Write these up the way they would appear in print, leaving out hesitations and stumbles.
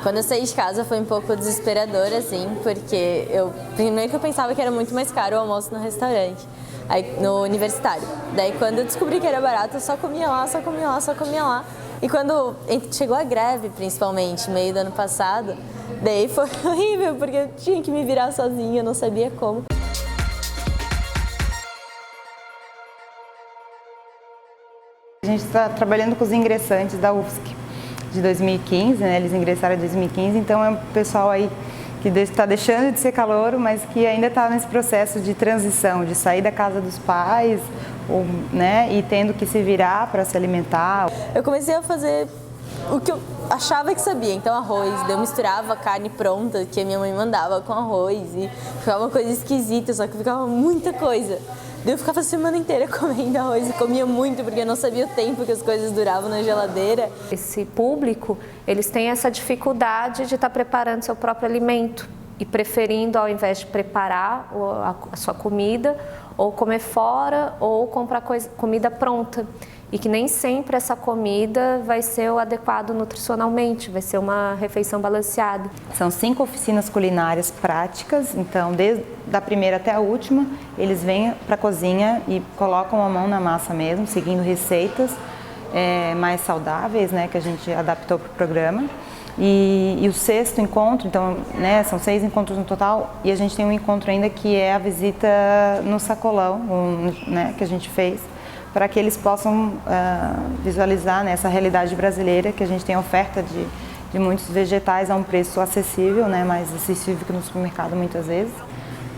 Quando eu saí de casa foi um pouco desesperador, assim, porque primeiro que eu pensava que era muito mais caro o almoço no restaurante, aí, no universitário. Daí quando eu descobri que era barato, eu só comia lá, só comia lá, só comia lá. E quando chegou a greve, principalmente, meio do ano passado, daí foi horrível, porque eu tinha que me virar sozinha, eu não sabia como. A gente está trabalhando com os ingressantes da UFSC de 2015, né? Eles ingressaram em 2015, então é um pessoal aí que está deixando de ser calouro, mas que ainda está nesse processo de transição, de sair da casa dos pais, né? E tendo que se virar para se alimentar. Eu comecei a fazer o que eu achava que sabia, então arroz, daí eu misturava a carne pronta que a minha mãe mandava com arroz e ficava uma coisa esquisita, só que ficava muita coisa. Daí eu ficava a semana inteira comendo arroz e comia muito porque eu não sabia o tempo que as coisas duravam na geladeira. Esse público, eles têm essa dificuldade de estar preparando seu próprio alimento e preferindo, ao invés de preparar a sua comida, ou comer fora ou comprar comida pronta. E que nem sempre essa comida vai ser o adequado nutricionalmente, vai ser uma refeição balanceada. São 5 oficinas culinárias práticas, então desde a primeira até a última, eles vêm para a cozinha e colocam a mão na massa mesmo, seguindo receitas mais saudáveis, né, que a gente adaptou para o programa. E o 6º encontro, então, né, são 6 encontros no total, e a gente tem um encontro ainda que é a visita no sacolão, né, que a gente fez, para que eles possam visualizar, né, essa realidade brasileira, que a gente tem oferta de muitos vegetais a um preço acessível, né, mais acessível que no supermercado muitas vezes.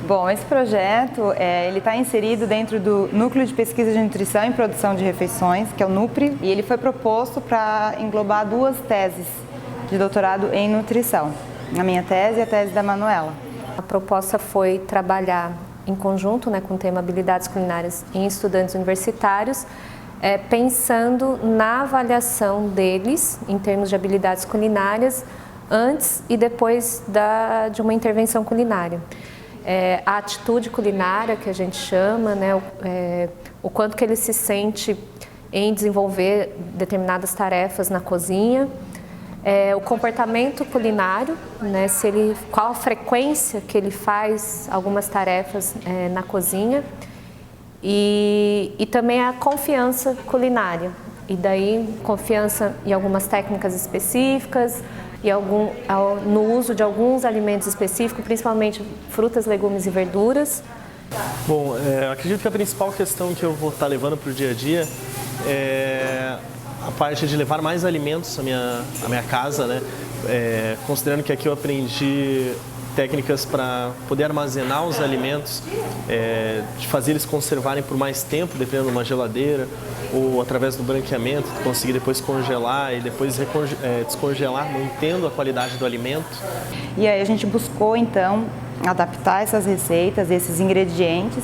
Bom, esse projeto ele está inserido dentro do Núcleo de Pesquisa de Nutrição e Produção de Refeições, que é o NUPRE, e ele foi proposto para englobar 2 teses de doutorado em nutrição, a minha tese e a tese da Manuela. A proposta foi trabalhar em conjunto, né, com o tema habilidades culinárias em estudantes universitários, pensando na avaliação deles em termos de habilidades culinárias antes e depois de uma intervenção culinária. A atitude culinária, que a gente chama, né, o quanto que ele se sente em desenvolver determinadas tarefas na cozinha, o comportamento culinário, né, qual a frequência que ele faz algumas tarefas na cozinha e também a confiança culinária, e daí confiança em algumas técnicas específicas e no uso de alguns alimentos específicos, principalmente frutas, legumes e verduras. Bom, acredito que a principal questão que eu vou estar levando para o dia a dia é a parte de levar mais alimentos à minha casa, né? Considerando que aqui eu aprendi técnicas para poder armazenar os alimentos, de fazer eles conservarem por mais tempo, dependendo de uma geladeira, ou através do branqueamento, conseguir depois congelar e depois descongelar, mantendo a qualidade do alimento. E aí a gente buscou, então, adaptar essas receitas, esses ingredientes,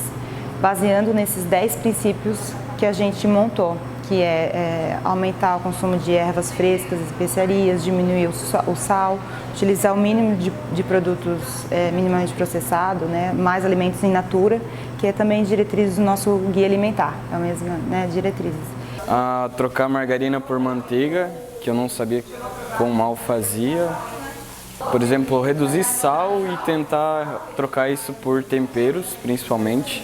baseando nesses 10 princípios que a gente montou, que é aumentar o consumo de ervas frescas, especiarias, diminuir o sal, utilizar o mínimo de produtos minimamente processados, né, mais alimentos in natura, que é também diretrizes do nosso guia alimentar, é a mesma, né, diretrizes. Trocar margarina por manteiga, que eu não sabia quão mal fazia. Por exemplo, reduzir sal e tentar trocar isso por temperos, principalmente.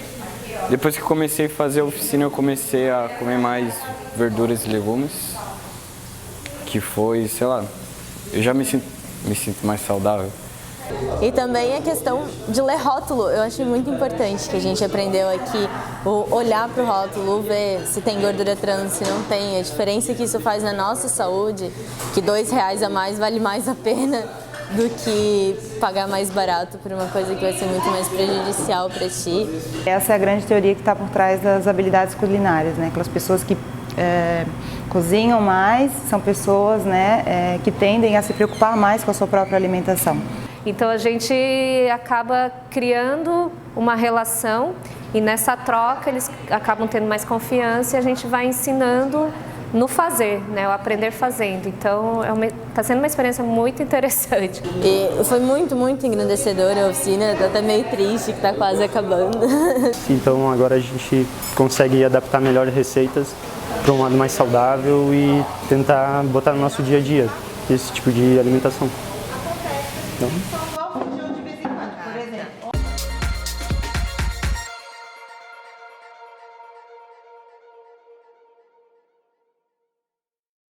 Depois que comecei a fazer a oficina, eu comecei a comer mais verduras e legumes, que foi, sei lá, eu já me sinto mais saudável. E também a questão de ler rótulo, eu acho muito importante que a gente aprendeu aqui, olhar para o rótulo, ver se tem gordura trans, se não tem, a diferença que isso faz na nossa saúde, que R$2 a mais vale mais a pena do que pagar mais barato por uma coisa que vai ser muito mais prejudicial para ti. Essa é a grande teoria que está por trás das habilidades culinárias, né? Aquelas pessoas que cozinham mais, são pessoas, né, que tendem a se preocupar mais com a sua própria alimentação. Então a gente acaba criando uma relação e nessa troca eles acabam tendo mais confiança e a gente vai ensinando no fazer, né, o aprender fazendo. Então está sendo uma experiência muito interessante. E foi muito, muito engrandecedora a oficina, estou até meio triste que está quase acabando. Então agora a gente consegue adaptar melhor receitas para um lado mais saudável e tentar botar no nosso dia a dia esse tipo de alimentação. Então,